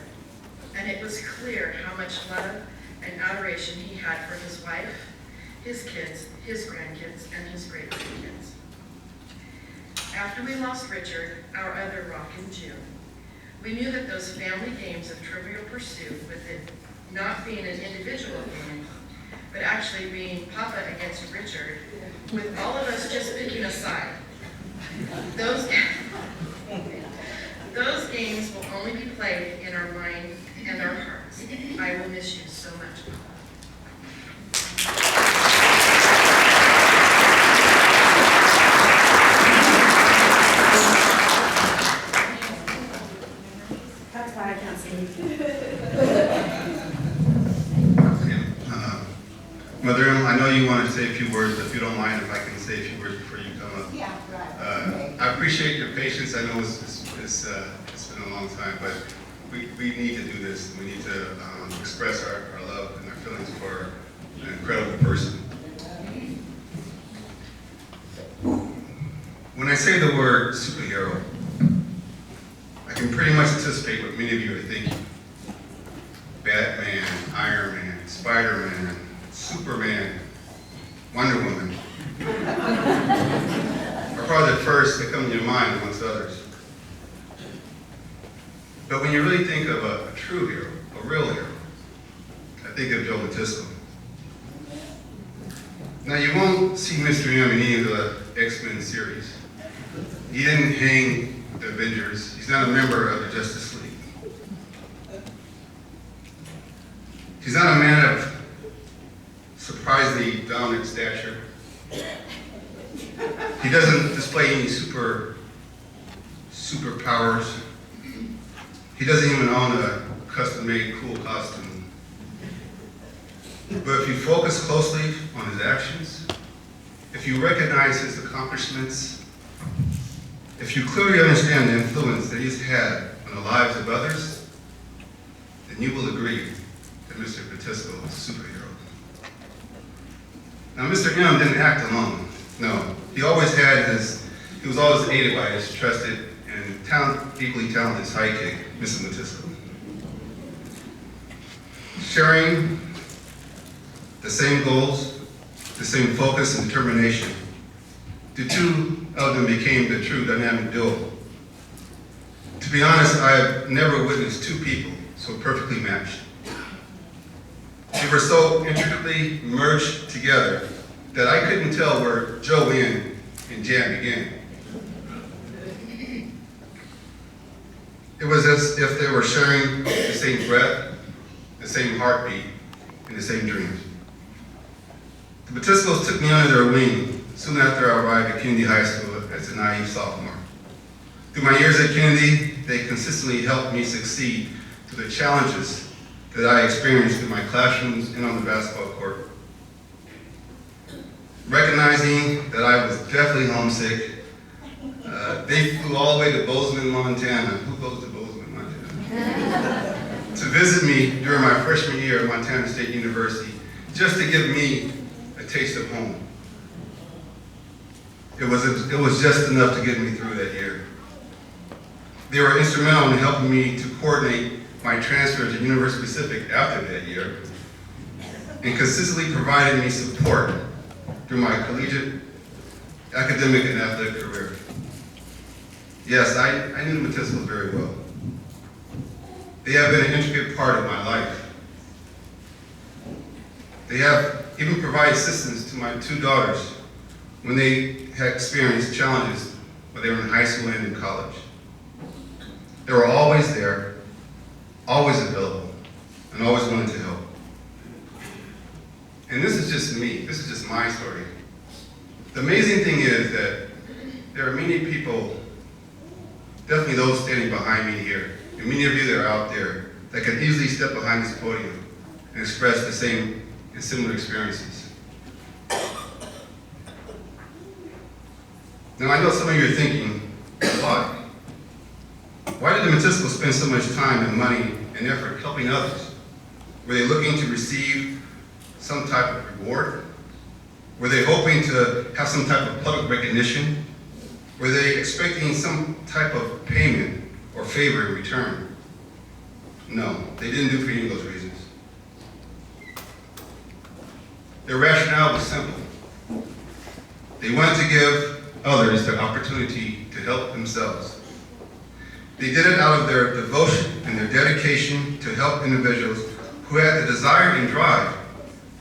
and it was clear how much love and adoration he had for his wife, his kids, his grandkids, and his great-grandkids. After we lost Richard, our other rock in June, we knew that those family games of Trivial Pursuit, with it not being an individual game, but actually being Papa against Richard, with all of us just picking a side, those games will only be played in our mind and our hearts. I will miss you so much, Papa. That's why I can't see. Mother, I know you wanted to say a few words, but if you don't mind, if I can say a few words before you come up. Yeah, right. I appreciate your patience. I know it's been a long time, but we need to do this. We need to express our love and our feelings for an incredible person. When I say the word superhero, I can pretty much anticipate what many of you are thinking. Batman, Iron Man, Spider-Man, Superman, Wonder Woman. Are probably the first that come to your mind amongst others. But when you really think of a true hero, a real hero, I think of Joe Matisco. Now you won't see Mr. M in any of the X-Men series. He didn't hang with the Avengers. He's not a member of the Justice League. He's not a man of surprisingly dominant stature. He doesn't display any superpowers. He doesn't even own a custom-made cool costume. But if you focus closely on his actions, if you recognize his accomplishments, if you clearly understand the influence that he's had on the lives of others, then you will agree that Mr. Matisco is a superhero. Now, Mr. M didn't act alone. No, he was always aided by his trusted and equally talented sidekick, Mrs. Matisco. Sharing the same goals, the same focus and determination, the two of them became the true dynamic duo. To be honest, I have never witnessed two people so perfectly matched. They were so intricately merged together that I couldn't tell where Joe ended and Jan began. It was as if they were sharing the same breath, the same heartbeat, and the same dreams. The Matiscos took me under their wing soon after I arrived at Kennedy High School as a naive sophomore. Through my years at Kennedy, they consistently helped me succeed through the challenges that I experienced in my classrooms and on the basketball court. Recognizing that I was definitely homesick, they flew all the way to Bozeman, Montana. Who goes to Bozeman, Montana? To visit me during my freshman year at Montana State University, just to give me a taste of home. It was just enough to get me through that year. They were instrumental in helping me to coordinate my transfer to University Pacific after that year, and consistently provided me support through my collegiate, academic, and athletic career. Yes, I knew the Matiscos very well. They have been an intricate part of my life. They have even provided assistance to my two daughters when they had experienced challenges when they were in high school and in college. They were always there, always available, and always willing to help. And this is just me, this is just my story. The amazing thing is that there are many people, definitely those standing behind me here, and many of you that are out there, that can easily step behind this podium and express the same and similar experiences. Now I know some of you are thinking, why? Why did the Matiscos spend so much time and money and effort helping others? Were they looking to receive some type of reward? Were they hoping to have some type of public recognition? Were they expecting some type of payment or favor in return? No, they didn't do it for any of those reasons. Their rationale was simple. They wanted to give others the opportunity to help themselves. They did it out of their devotion and their dedication to help individuals who had the desire and drive,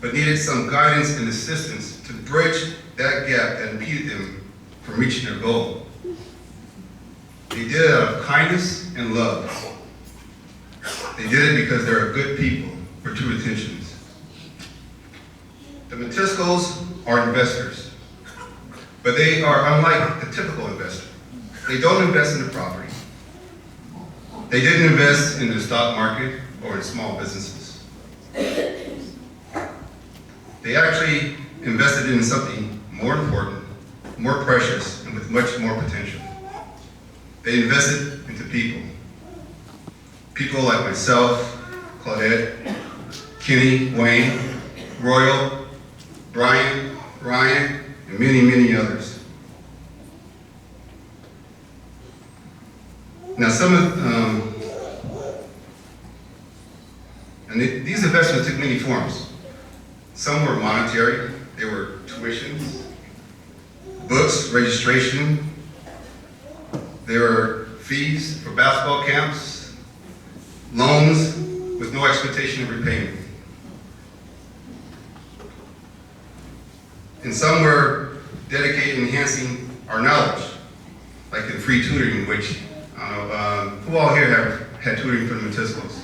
but needed some guidance and assistance to bridge that gap that impeded them from reaching their goal. They did it out of kindness and love. They did it because they're good people with true intentions. The Matiscos are investors, but they are unlike the typical investor. They don't invest in the property. They didn't invest in the stock market or in small businesses. They actually invested in something more important, more precious, and with much more potential. They invested into people. People like myself, Claudette, Kenny, Wayne, Royal, Brian, Ryan, and many, many others. Now these investments took many forms. Some were monetary, they were tuitions, books, registration, there were fees for basketball camps, loans with no expectation of repayment. And some were dedicated to enhancing our knowledge, like in free tutoring, which, I don't know, who all here have had tutoring from the Matiscos?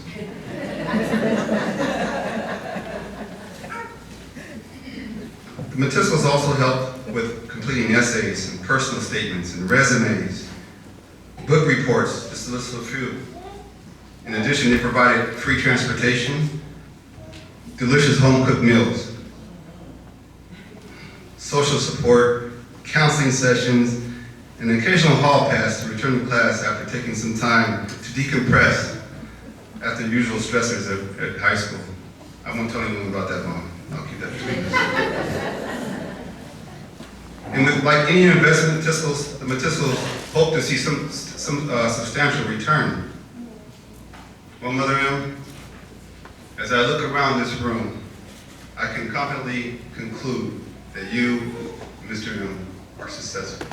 The Matiscos also helped with completing essays and personal statements and resumes, book reports, just to list a few. In addition, they provided free transportation, delicious home-cooked meals, social support, counseling sessions, and an occasional hall pass to return to class after taking some time to decompress after the usual stressors at high school. I won't tell anyone about that, Mom. I'll keep that between us. And with like any investment, the Matiscos hope to see some substantial return. Well, Mother M, as I look around this room, I can confidently conclude that you, Mr. M, are successful.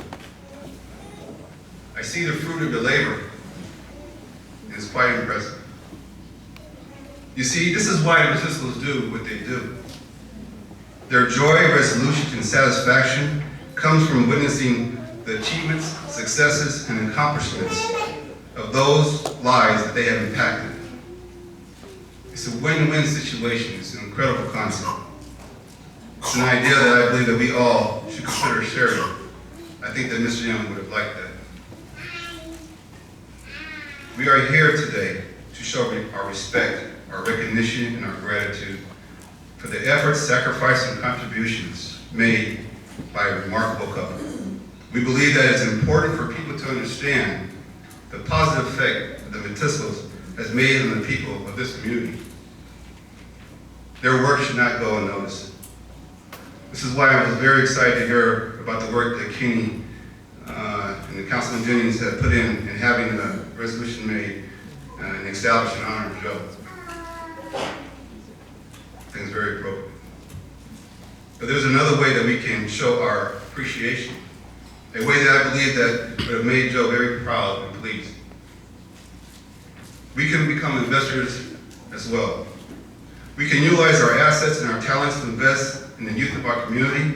I see the fruit of your labor, and it's quite impressive. You see, this is why the Matiscos do what they do. Their joy, resolution, and satisfaction comes from witnessing the achievements, successes, and accomplishments of those lives that they have impacted. It's a win-win situation. It's an incredible concept. It's an idea that I believe that we all should consider sharing. I think that Mr. Young would have liked that. We are here today to show our respect, our recognition, and our gratitude for the efforts, sacrifice, and contributions made by a remarkable couple. We believe that it's important for people to understand the positive effect that the Matiscos has made on the people of this community. Their work should not go unnoticed. This is why I was very excited to hear about the work that Kenny and the Councilman Jennings have put in having a resolution made and established in honor of Joe. I think it's very appropriate. But there's another way that we can show our appreciation, a way that I believe that would have made Joe very proud and pleased. We can become investors as well. We can utilize our assets and our talents to invest in the youth of our community,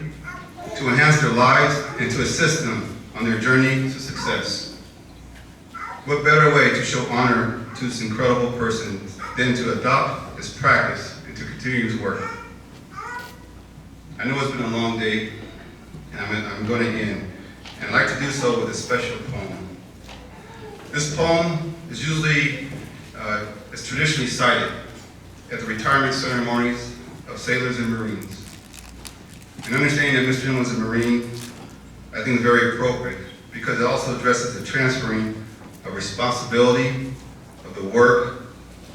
to enhance their lives, and to assist them on their journey to success. What better way to show honor to this incredible person than to adopt his practice and to continue his work? I know it's been a long day, and I'm going to end, and I'd like to do so with a special poem. This poem is usually, it's traditionally cited at the retirement ceremonies of sailors and Marines. And understanding that Mr. Young was a Marine, I think is very appropriate because it also addresses the transferring of responsibility, of the work,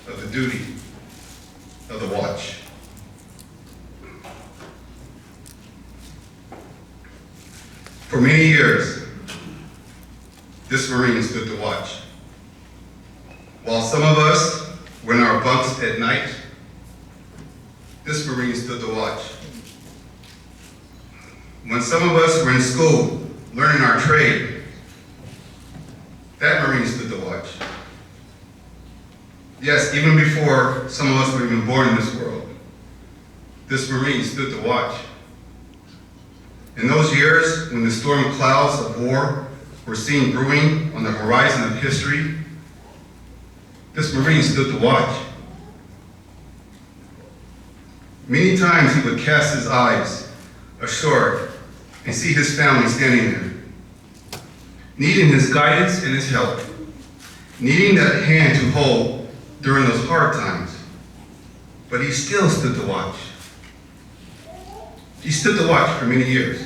of the duty, of the watch. For many years, this Marine stood the watch. While some of us were in our bunks at night, this Marine stood the watch. When some of us were in school learning our trade, that Marine stood the watch. Yes, even before some of us were even born in this world, this Marine stood the watch. In those years when the storm clouds of war were seen brewing on the horizon of history, this Marine stood the watch. Many times he would cast his eyes ashore and see his family standing there, needing his guidance and his help, needing that hand to hold during those hard times. But he still stood the watch. He stood the watch for many years.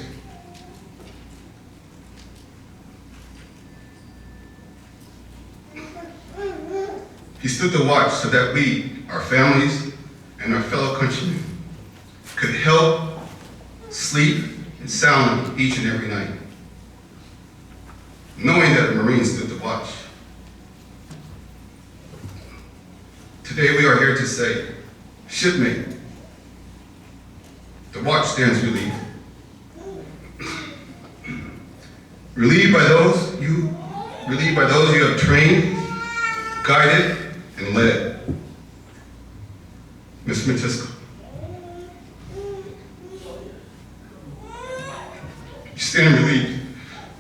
He stood the watch so that we, our families, and our fellow countrymen could help sleep and sound each and every night, knowing that the Marines stood the watch. Today we are here to say, shipmate, the watch stands relieved. Relieved by those you have trained, guided, and led. Ms. Matisco. You stand relieved.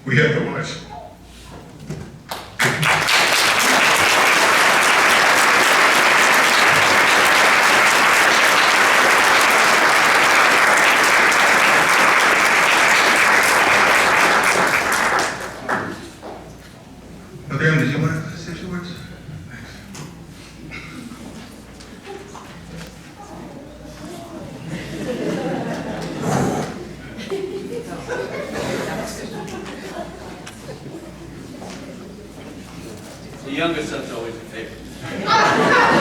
We have to watch. Miriam, did you want to say a few words? The younger son's always a favorite.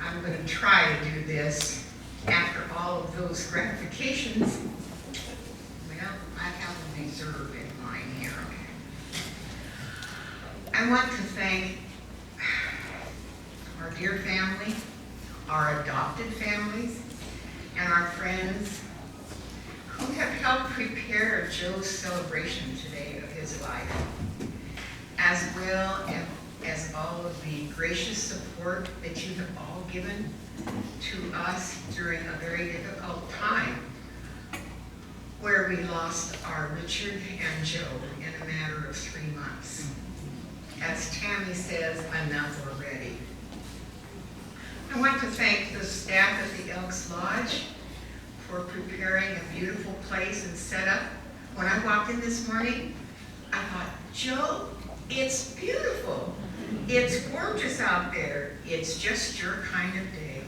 I'm going to try to do this after all of those gratifications. Well, I have a reserve in mind here. I want to thank our dear family, our adopted families, and our friends who have helped prepare Joe's celebration today of his life, as well as all of the gracious support that you have all given to us during a very difficult time where we lost our Richard and Joe in a matter of 3 months. As Tammy says, enough already. I want to thank the staff at the Elks Lodge for preparing a beautiful place and setup. When I walked in this morning, I thought, Joe, it's beautiful. It's gorgeous out there. It's just your kind of day.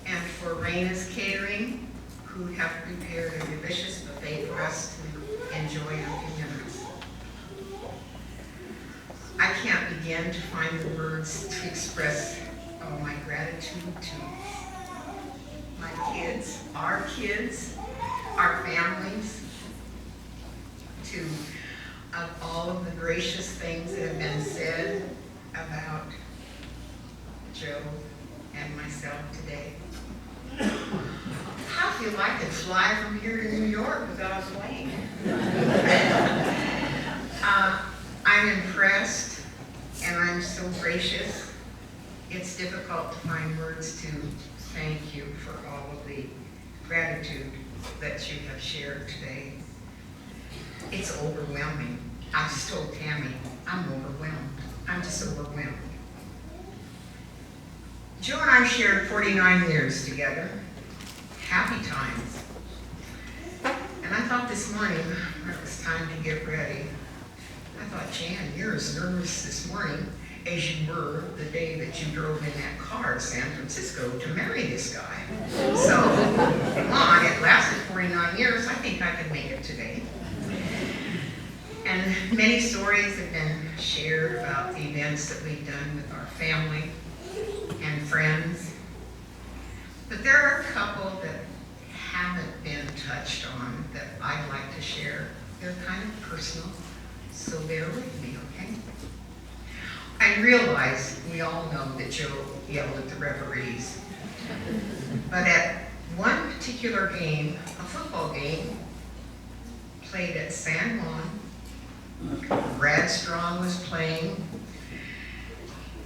And for Raina's Catering, who have prepared a delicious buffet for us to enjoy in a few minutes. I can't begin to find the words to express my gratitude to my kids, our families, to all of the gracious things that have been said about Joe and myself today. I feel I could fly from here to New York without a plane. I'm impressed and I'm so gracious. It's difficult to find words to thank you for all of the gratitude that you have shared today. It's overwhelming. I just told Tammy, I'm overwhelmed. I'm just overwhelmed. Joe and I shared 49 years together. Happy times. And I thought this morning, when it was time to get ready, I thought, Jan, you're as nervous this morning as you were the day that you drove in that car to San Francisco to marry this guy. So, come on, it lasted 49 years. I think I can make it today. And many stories have been shared about the events that we've done with our family and friends. But there are a couple that haven't been touched on that I'd like to share. They're kind of personal, so bear with me, okay? I realize we all know that Joe yelled at the referees. But at one particular game, a football game, played at San Juan, Brad Strong was playing.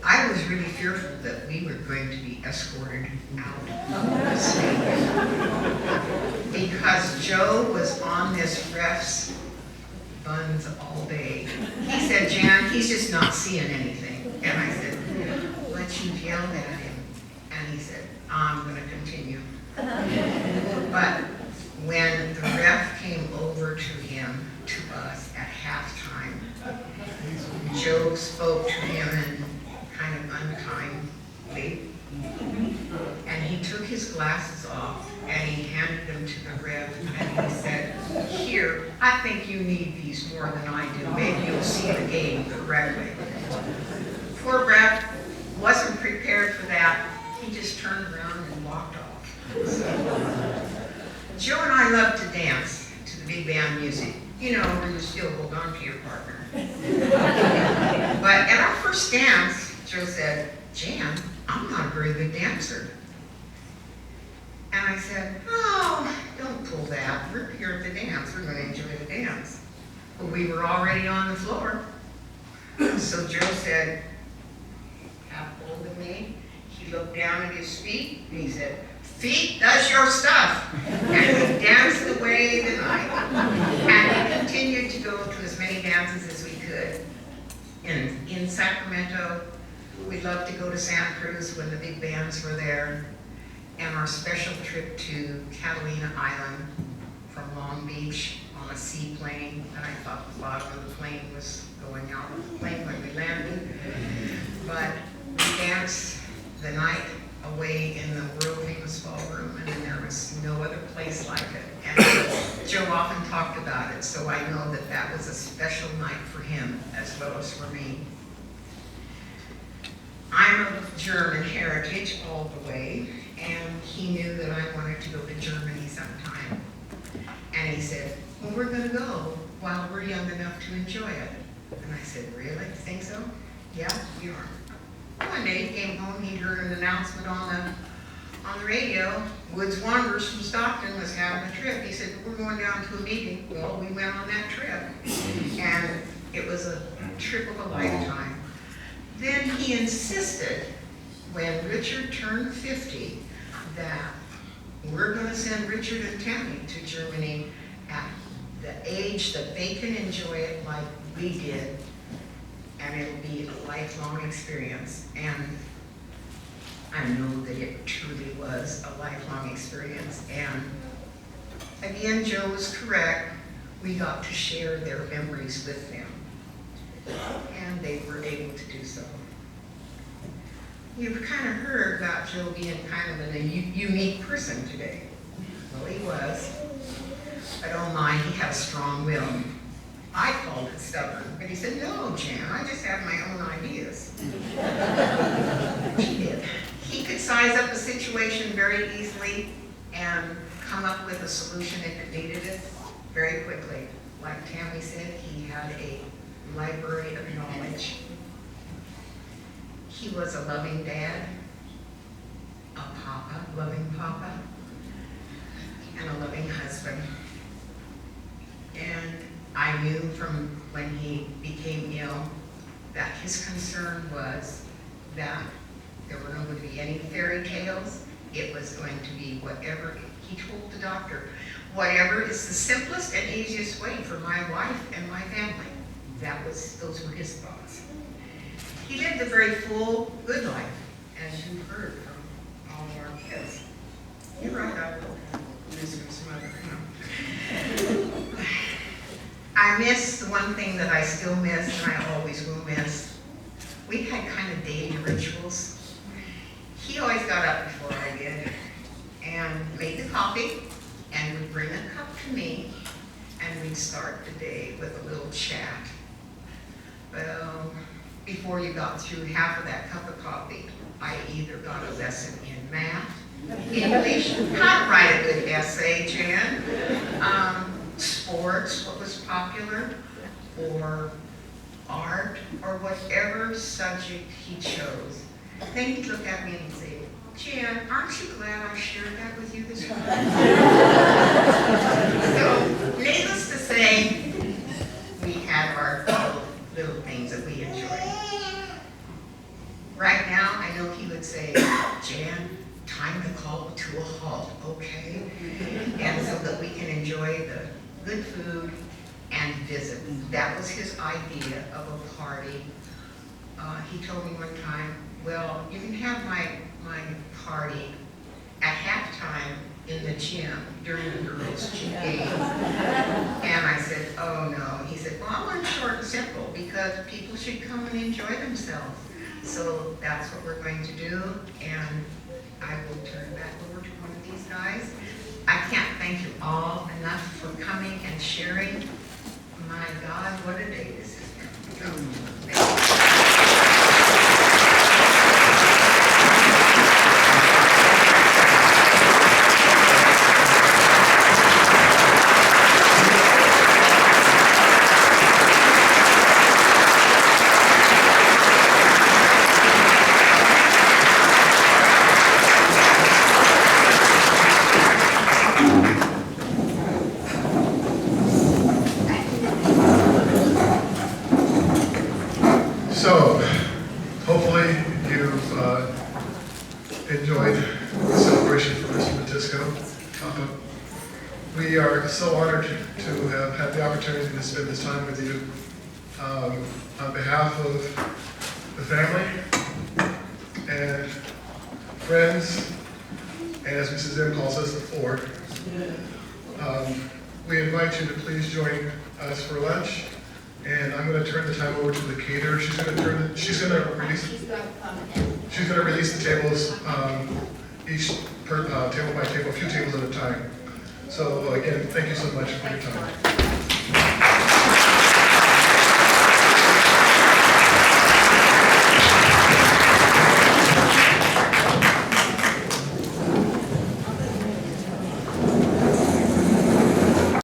I was really fearful that we were going to be escorted out of the stadium because Joe was on this ref's buns all day. He said, Jan, he's just not seeing anything. And I said, but you yelled at him. And he said, I'm going to continue. But when the ref came over to him, to us at halftime, Joe spoke to him in kind of unkindly, and he took his glasses off and he handed them to the ref and he said, here, I think you need these more than I do. Maybe you'll see the game correctly. Poor ref wasn't prepared for that. He just turned around and walked off. So, Joe and I love to dance to the big band music. You know, where you still hold on to your partner. But at our first dance, Joe said, Jan, I'm not a very good dancer. And I said, oh, don't pull that. We're here at the dance. We're going to enjoy the dance. But we were already on the floor. So Joe said, have hold of me. He looked down at his feet and he said, feet does your stuff. And we danced away the night. And we continued to go to as many dances as we could. In Sacramento, we loved to go to Santa Cruz when the big bands were there. And our special trip to Catalina Island from Long Beach on a seaplane. And I thought the bottom of the plane was going out of the plane when we landed. But we danced the night away in the world famous ballroom, and then there was no other place like it. And Joe often talked about it, so I know that that was a special night for him as well as for me. I'm of German heritage all the way, and he knew that I wanted to go to Germany sometime. And he said, well, we're going to go while we're young enough to enjoy it. And I said, really? Think so? Yeah, we are. One day he came home, he heard an announcement on the radio Woods Wanderers from Stockton was having a trip. He said, we're going down to a meeting. Well, we went on that trip. And it was a trip of a lifetime. Then he insisted, when Richard turned 50, that we're going to send Richard and Tammy to Germany at the age that they can enjoy it like we did, and it'll be a lifelong experience. And I know that it truly was a lifelong experience. And again, Joe was correct. We got to share their memories with them, and they were able to do so. You've kind of heard about Joe being kind of a unique person today. Well, he was. But oh my, he had a strong will. I called it stubborn, but he said, no, Jan, I just have my own ideas. He did. He could size up a situation very easily and come up with a solution if it needed it very quickly. Like Tammy said, he had a library of knowledge. He was a loving dad, a papa, loving papa, and a loving husband. And I knew from when he became ill that his concern was that there were not going to be any fairy tales. It was going to be whatever, he told the doctor, whatever is the simplest and easiest way for my wife and my family. Those were his thoughts. He lived a very full, good life, as you've heard from all of our kids. You're right, I will lose from some other, I miss the one thing that I still miss, and I always will miss. We had kind of daily rituals. He always got up before I did and made the coffee and would bring a cup to me, and we'd start the day with a little chat. Well, before you got through half of that cup of coffee, I either got a lesson in math, English, how to write a good essay, Jan, sports, what was popular, or art, or whatever subject he chose. Then he'd look at me and say, Jan, aren't you glad I shared that with you this morning? So, needless to say, we had our little things that we enjoyed. Right now, I know he would say, Jan, time to call to a halt, okay? And so that we can enjoy the good food and visit. That was his idea of a party. He told me one time, well, you can have my party at halftime in the gym during the girls' game. And I said, oh no. He said, well, I want it short and simple because people should come and enjoy themselves. So that's what we're going to do, and I will turn back over to one of these guys. I can't thank you all enough for coming and sharing. My God, what a day this is. Thank you. So, hopefully you've enjoyed the celebration for Mr. Matisco. We are so honored to have had the opportunity to spend this time with you. On behalf of the family and friends, and as Mrs. M calls us, the four, we invite you to please join us for lunch. And I'm going to turn the time over to the caterer. She's going to release the tables, each table by table, a few tables at a time. So again, thank you so much for your time.